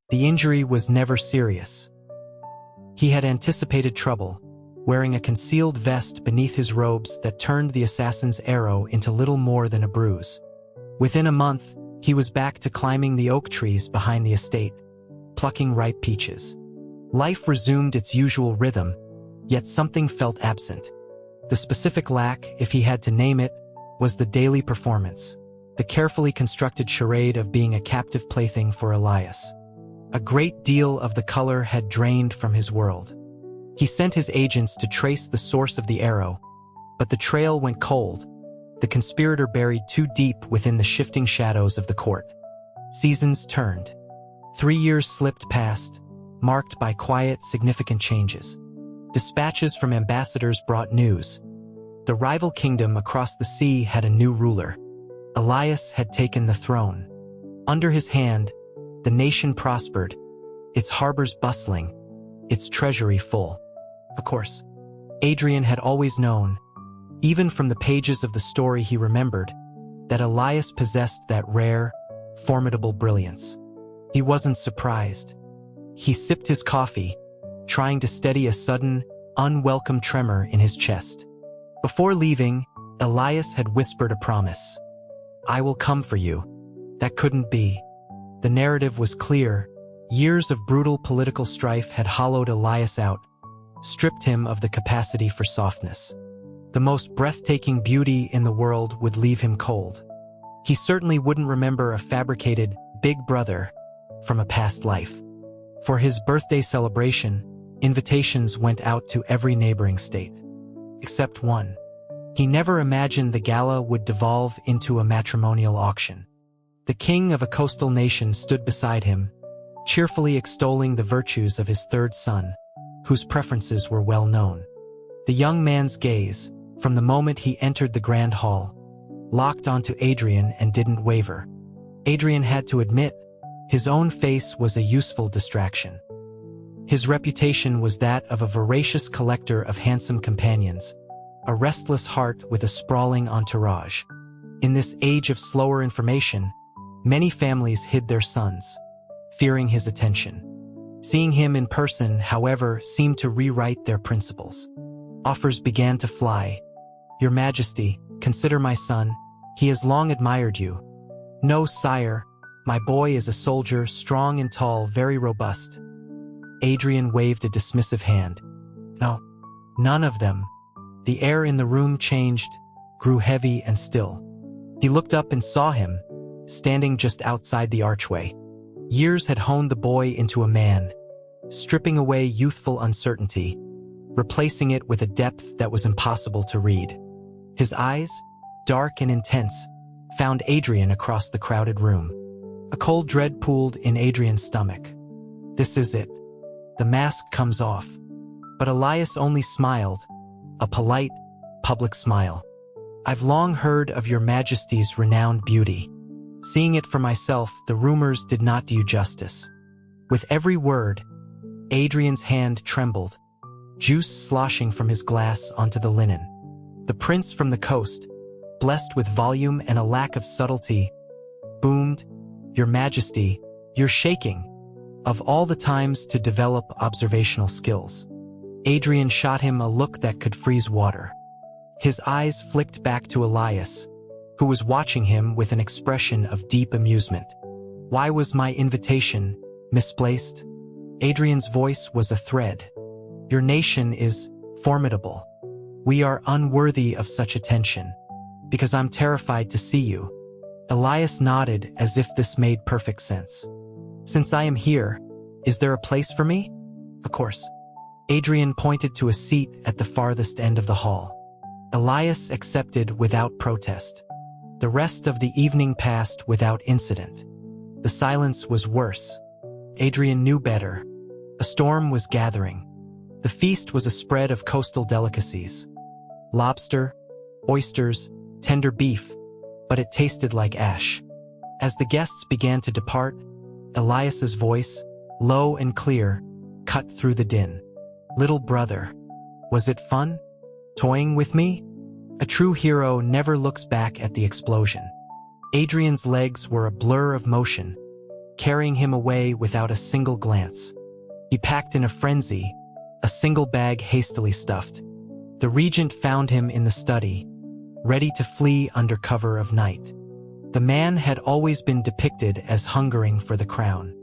The injury was never serious. He had anticipated trouble, wearing a concealed vest beneath his robes that turned the assassin's arrow into little more than a bruise. Within a month, he was back to climbing the oak trees behind the estate, plucking ripe peaches. Life resumed its usual rhythm, yet something felt absent. The specific lack, if he had to name it, was the daily performance, the carefully constructed charade of being a captive plaything for Elias. A great deal of the color had drained from his world. He sent his agents to trace the source of the arrow, but the trail went cold, the conspirator buried too deep within the shifting shadows of the court. Seasons turned. 3 years slipped past, marked by quiet, significant changes. Dispatches from ambassadors brought news. The rival kingdom across the sea had a new ruler. Elias had taken the throne. Under his hand, the nation prospered, its harbors bustling, its treasury full. Of course, Adrian had always known, even from the pages of the story he remembered, that Elias possessed that rare, formidable brilliance. He wasn't surprised. He sipped his coffee, trying to steady a sudden, unwelcome tremor in his chest. Before leaving, Elias had whispered a promise. "I will come for you." That couldn't be. The narrative was clear. Years of brutal political strife had hollowed Elias out, stripped him of the capacity for softness. The most breathtaking beauty in the world would leave him cold. He certainly wouldn't remember a fabricated big brother from a past life. For his birthday celebration, invitations went out to every neighboring state. Except one. He never imagined the gala would devolve into a matrimonial auction. The king of a coastal nation stood beside him, cheerfully extolling the virtues of his third son, whose preferences were well known. The young man's gaze, from the moment he entered the grand hall, locked onto Adrian and didn't waver. Adrian had to admit, his own face was a useful distraction. His reputation was that of a voracious collector of handsome companions, a restless heart with a sprawling entourage. In this age of slower information, many families hid their sons, fearing his attention. Seeing him in person, however, seemed to rewrite their principles. Offers began to fly. "Your Majesty, consider my son. He has long admired you." "No, sire. My boy is a soldier, strong and tall, very robust." Adrian waved a dismissive hand. "No, none of them." The air in the room changed, grew heavy and still. He looked up and saw him, standing just outside the archway. Years had honed the boy into a man, stripping away youthful uncertainty, replacing it with a depth that was impossible to read. His eyes, dark and intense, found Adrian across the crowded room. A cold dread pooled in Adrian's stomach. This is it. The mask comes off. But Elias only smiled, a polite, public smile. "I've long heard of your Majesty's renowned beauty. Seeing it for myself, the rumors did not do you justice." With every word, Adrian's hand trembled, juice sloshing from his glass onto the linen. The prince from the coast, blessed with volume and a lack of subtlety, boomed, "Your Majesty, you're shaking." Of all the times to develop observational skills, Adrian shot him a look that could freeze water. His eyes flicked back to Elias, who was watching him with an expression of deep amusement. "Why was my invitation misplaced?" Adrian's voice was a thread. "Your nation is formidable. We are unworthy of such attention, because I'm terrified to see you." Elias nodded as if this made perfect sense. "Since I am here, is there a place for me?" "Of course." Adrian pointed to a seat at the farthest end of the hall. Elias accepted without protest. The rest of the evening passed without incident. The silence was worse. Adrian knew better. A storm was gathering. The feast was a spread of coastal delicacies. Lobster, oysters, tender beef, but it tasted like ash. As the guests began to depart, Elias's voice, low and clear, cut through the din. "Little brother, was it fun? Toying with me?" A true hero never looks back at the explosion. Adrian's legs were a blur of motion, carrying him away without a single glance. He packed in a frenzy, a single bag hastily stuffed. The regent found him in the study, ready to flee under cover of night. The man had always been depicted as hungering for the crown.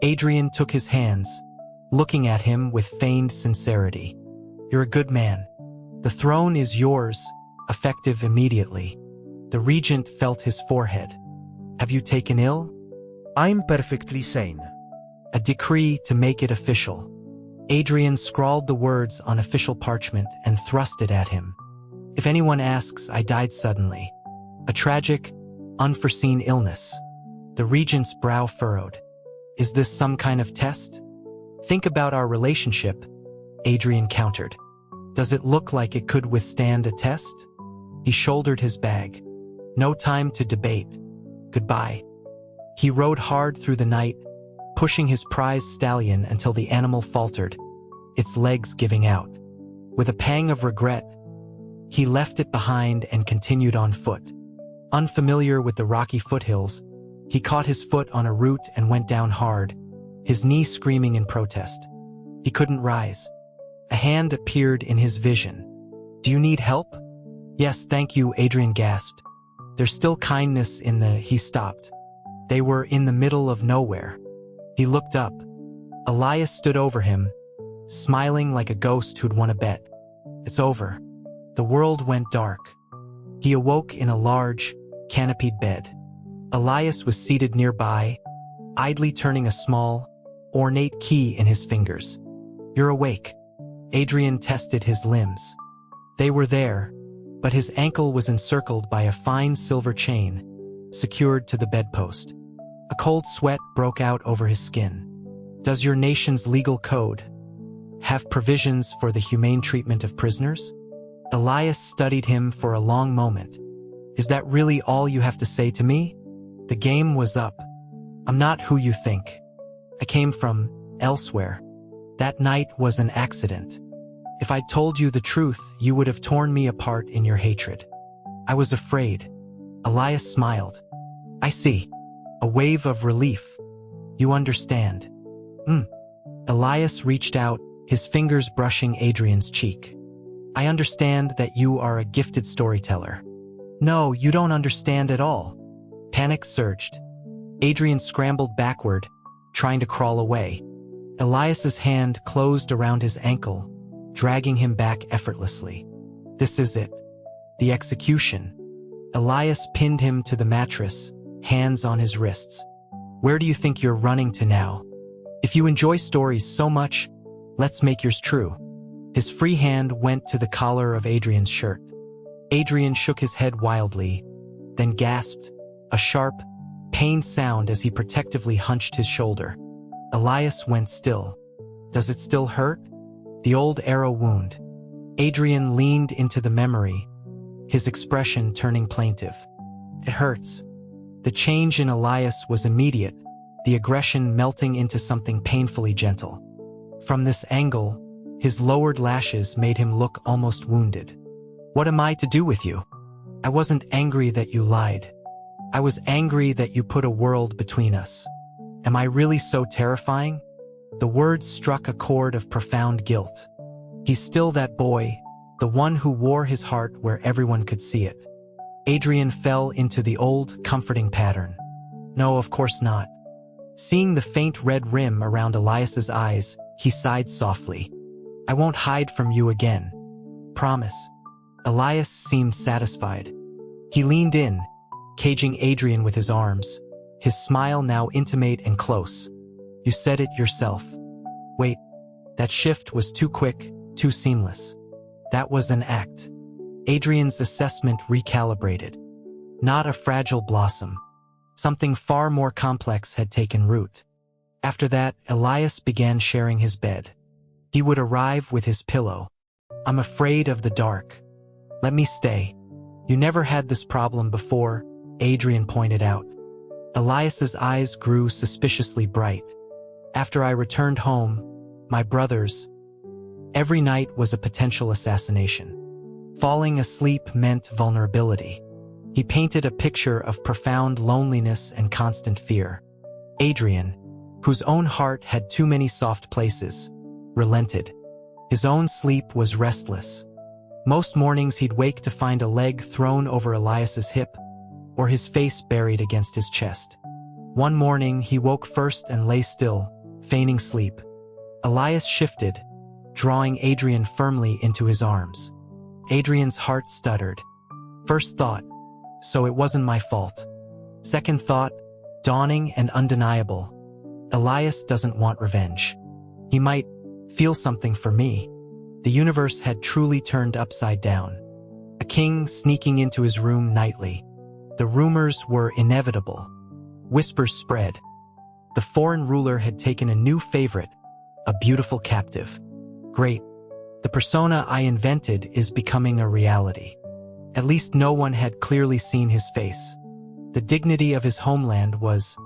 Adrian took his hands, looking at him with feigned sincerity. "You're a good man. The throne is yours, effective immediately." The regent felt his forehead. "Have you taken ill?" I'm perfectly sane. "A decree to make it official." Adrian scrawled the words on official parchment and thrust it at him. "If anyone asks, I died suddenly. A tragic, unforeseen illness." The regent's brow furrowed. "Is this some kind of test?" "Think about our relationship," Adrian countered. "Does it look like it could withstand a test?" He shouldered his bag. "No time to debate. Goodbye." He rode hard through the night, pushing his prized stallion until the animal faltered, its legs giving out. With a pang of regret, he left it behind and continued on foot. Unfamiliar with the rocky foothills, he caught his foot on a root and went down hard, his knee screaming in protest. He couldn't rise. A hand appeared in his vision. "Do you need help?" "Yes, thank you," Adrian gasped. "There's still kindness in the—" He stopped. They were in the middle of nowhere. He looked up. Elias stood over him, smiling like a ghost who'd won a bet. "It's over." The world went dark. He awoke in a large, canopied bed. Elias was seated nearby, idly turning a small, ornate key in his fingers. "You're awake." Adrian tested his limbs. They were there, but his ankle was encircled by a fine silver chain, secured to the bedpost. A cold sweat broke out over his skin. "Does your nation's legal code have provisions for the humane treatment of prisoners?" Elias studied him for a long moment. "Is that really all you have to say to me?" The game was up. "I'm not who you think. I came from elsewhere. That night was an accident. If I'd told you the truth, you would have torn me apart in your hatred. I was afraid." Elias smiled. "I see. A wave of relief. You understand." Elias reached out, his fingers brushing Adrian's cheek. "I understand that you are a gifted storyteller." "No, you don't understand at all." Panic surged. Adrian scrambled backward, trying to crawl away. Elias's hand closed around his ankle, dragging him back effortlessly. "This is it. The execution." Elias pinned him to the mattress, hands on his wrists. "Where do you think you're running to now? If you enjoy stories so much, let's make yours true." His free hand went to the collar of Adrian's shirt. Adrian shook his head wildly, then gasped, a sharp, pained sound as he protectively hunched his shoulder. Elias went still. "Does it still hurt?" The old arrow wound. Adrian leaned into the memory, his expression turning plaintive. "It hurts." The change in Elias was immediate, the aggression melting into something painfully gentle. From this angle, his lowered lashes made him look almost wounded. "What am I to do with you? I wasn't angry that you lied. I was angry that you put a world between us. Am I really so terrifying?" The words struck a chord of profound guilt. He's still that boy, the one who wore his heart where everyone could see it. Adrian fell into the old, comforting pattern. "No, of course not." Seeing the faint red rim around Elias's eyes, he sighed softly. "I won't hide from you again. Promise." Elias seemed satisfied. He leaned in, caging Adrian with his arms, his smile now intimate and close. "You said it yourself." Wait, that shift was too quick, too seamless. That was an act. Adrian's assessment recalibrated. Not a fragile blossom. Something far more complex had taken root. After that, Elias began sharing his bed. He would arrive with his pillow. "I'm afraid of the dark. Let me stay." "You never had this problem before," Adrian pointed out. Elias's eyes grew suspiciously bright. "After I returned home, my brothers, every night was a potential assassination. Falling asleep meant vulnerability." He painted a picture of profound loneliness and constant fear. Adrian, whose own heart had too many soft places, relented. His own sleep was restless. Most mornings he'd wake to find a leg thrown over Elias's hip, or his face buried against his chest. One morning he woke first and lay still, feigning sleep. Elias shifted, drawing Adrian firmly into his arms. Adrian's heart stuttered. First thought, so it wasn't my fault. Second thought, dawning and undeniable. Elias doesn't want revenge. He might feel something for me. The universe had truly turned upside down. A king sneaking into his room nightly. The rumors were inevitable. Whispers spread. The foreign ruler had taken a new favorite, a beautiful captive. Great. The persona I invented is becoming a reality. At least no one had clearly seen his face. The dignity of his homeland was,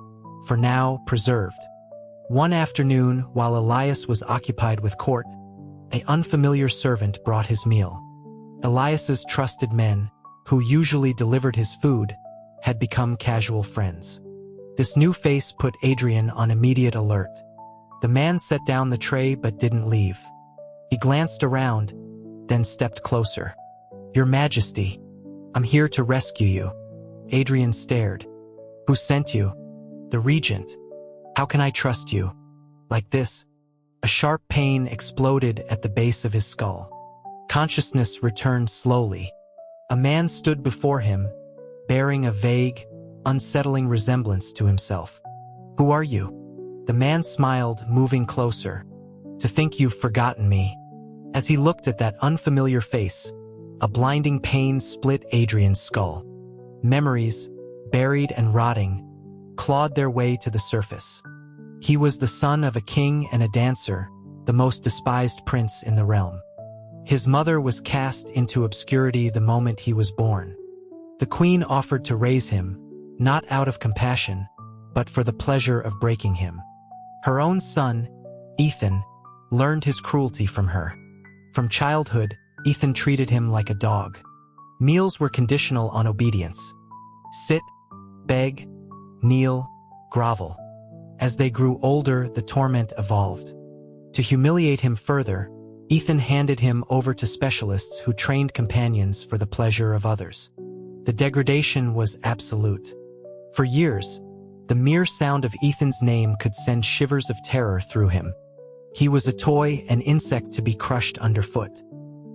for now, preserved. One afternoon, while Elias was occupied with court, an unfamiliar servant brought his meal. Elias's trusted men, who usually delivered his food, had become casual friends. This new face put Adrian on immediate alert. The man set down the tray but didn't leave. He glanced around, then stepped closer. "Your Majesty, I'm here to rescue you." Adrian stared. "Who sent you?" "The regent." "How can I trust you?" "Like this." A sharp pain exploded at the base of his skull. Consciousness returned slowly. A man stood before him, bearing a vague, unsettling resemblance to himself. "Who are you?" The man smiled, moving closer. "To think you've forgotten me." As he looked at that unfamiliar face, a blinding pain split Adrian's skull. Memories, buried and rotting, clawed their way to the surface. He was the son of a king and a dancer, the most despised prince in the realm. His mother was cast into obscurity the moment he was born. The queen offered to raise him, not out of compassion, but for the pleasure of breaking him. Her own son, Ethan, learned his cruelty from her. From childhood, Ethan treated him like a dog. Meals were conditional on obedience. Sit, beg, kneel, grovel. As they grew older, the torment evolved. To humiliate him further, Ethan handed him over to specialists who trained companions for the pleasure of others. The degradation was absolute. For years, the mere sound of Ethan's name could send shivers of terror through him. He was a toy, an insect to be crushed underfoot.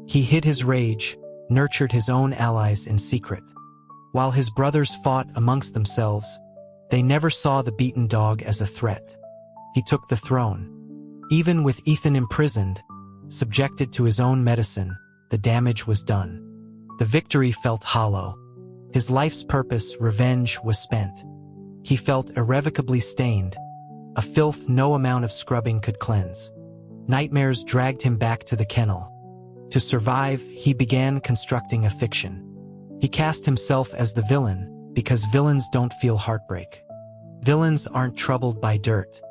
He hid his rage, nurtured his own allies in secret. While his brothers fought amongst themselves, they never saw the beaten dog as a threat. He took the throne. Even with Ethan imprisoned, subjected to his own medicine, the damage was done. The victory felt hollow. His life's purpose, revenge, was spent. He felt irrevocably stained, a filth no amount of scrubbing could cleanse. Nightmares dragged him back to the kennel. To survive, he began constructing a fiction. He cast himself as the villain, because villains don't feel heartbreak. Villains aren't troubled by dirt.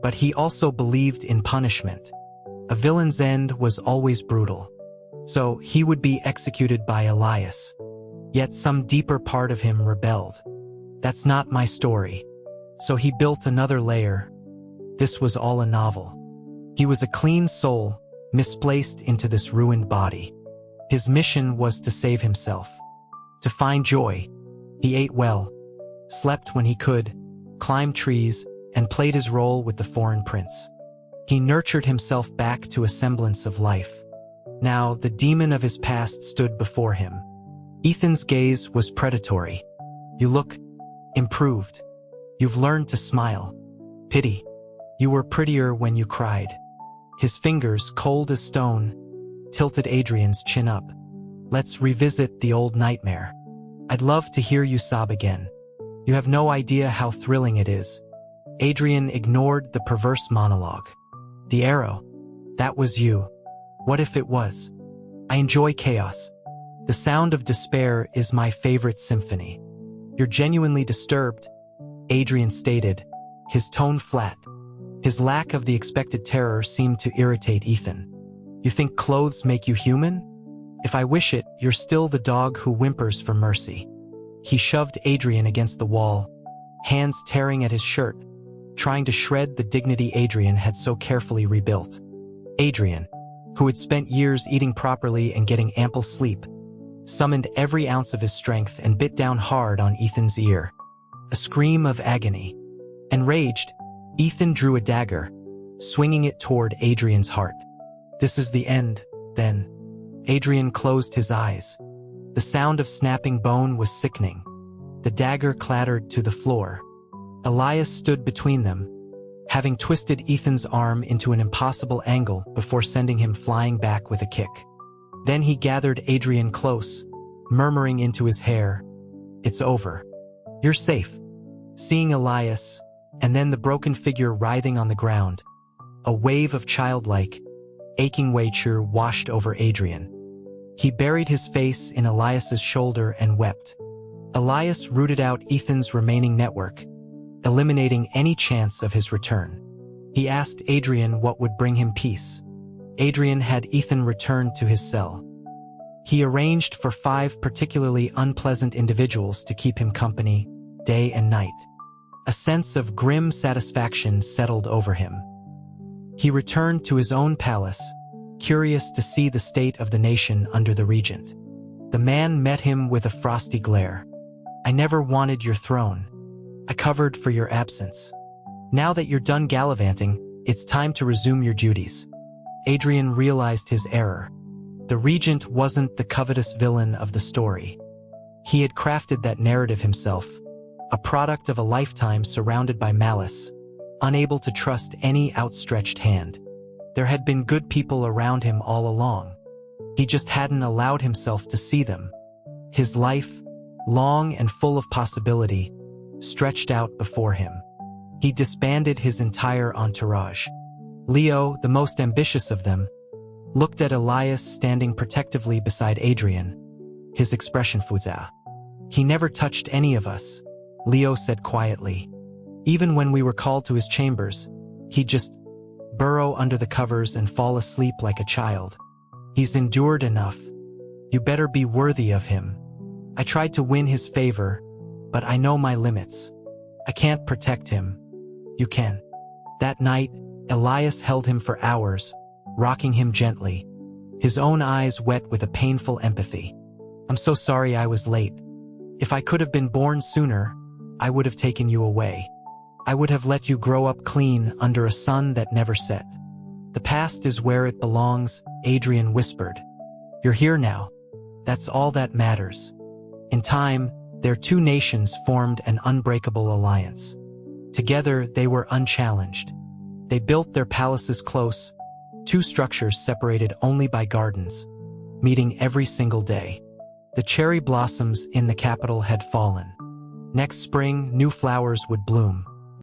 But he also believed in punishment. A villain's end was always brutal. So he would be executed by Elias. Yet some deeper part of him rebelled. That's not my story. So he built another layer. This was all a novel. He was a clean soul, misplaced into this ruined body. His mission was to save himself. To find joy. He ate well, slept when he could, climbed trees, and played his role with the foreign prince. He nurtured himself back to a semblance of life. Now, the demon of his past stood before him. Ethan's gaze was predatory. "You look improved. You've learned to smile. Pity. You were prettier when you cried." His fingers, cold as stone, tilted Adrian's chin up. "Let's revisit the old nightmare. I'd love to hear you sob again. You have no idea how thrilling it is." Adrian ignored the perverse monologue. "The arrow. That was you. What if it was? I enjoy chaos. The sound of despair is my favorite symphony." "You're genuinely disturbed," Adrian stated, his tone flat. His lack of the expected terror seemed to irritate Ethan. "You think clothes make you human? If I wish it, you're still the dog who whimpers for mercy." He shoved Adrian against the wall, hands tearing at his shirt, trying to shred the dignity Adrian had so carefully rebuilt. Adrian, who had spent years eating properly and getting ample sleep, summoned every ounce of his strength and bit down hard on Ethan's ear. A scream of agony. Enraged, Ethan drew a dagger, swinging it toward Adrian's heart. "This is the end, then." Adrian closed his eyes. The sound of snapping bone was sickening. The dagger clattered to the floor. Elias stood between them, having twisted Ethan's arm into an impossible angle before sending him flying back with a kick. Then he gathered Adrian close, murmuring into his hair, "It's over. You're safe." Seeing Elias, and then the broken figure writhing on the ground, a wave of childlike, aching nature washed over Adrian. He buried his face in Elias's shoulder and wept. Elias rooted out Ethan's remaining network, eliminating any chance of his return. He asked Adrian what would bring him peace. Adrian had Ethan return to his cell. He arranged for 5 particularly unpleasant individuals to keep him company, day and night. A sense of grim satisfaction settled over him. He returned to his own palace, curious to see the state of the nation under the regent. The man met him with a frosty glare. "I never wanted your throne. I covered for your absence. Now that you're done gallivanting, it's time to resume your duties." Adrian realized his error. The regent wasn't the covetous villain of the story. He had crafted that narrative himself, a product of a lifetime surrounded by malice, unable to trust any outstretched hand. There had been good people around him all along. He just hadn't allowed himself to see them. His life, long and full of possibility, stretched out before him. He disbanded his entire entourage. Leo, the most ambitious of them, looked at Elias standing protectively beside Adrian, his expression fuzza. "He never touched any of us," Leo said quietly. "Even when we were called to his chambers, he'd just burrow under the covers and fall asleep like a child. He's endured enough. You better be worthy of him. I tried to win his favor, but I know my limits. I can't protect him. You can." That night, Elias held him for hours, rocking him gently, his own eyes wet with a painful empathy. "I'm so sorry I was late. If I could have been born sooner, I would have taken you away. I would have let you grow up clean under a sun that never set." "The past is where it belongs," Adrian whispered. "You're here now. That's all that matters." In time, their 2 nations formed an unbreakable alliance. Together, they were unchallenged. They built their palaces close, 2 structures separated only by gardens, meeting every single day. The cherry blossoms in the capital had fallen. Next spring, new flowers would bloom.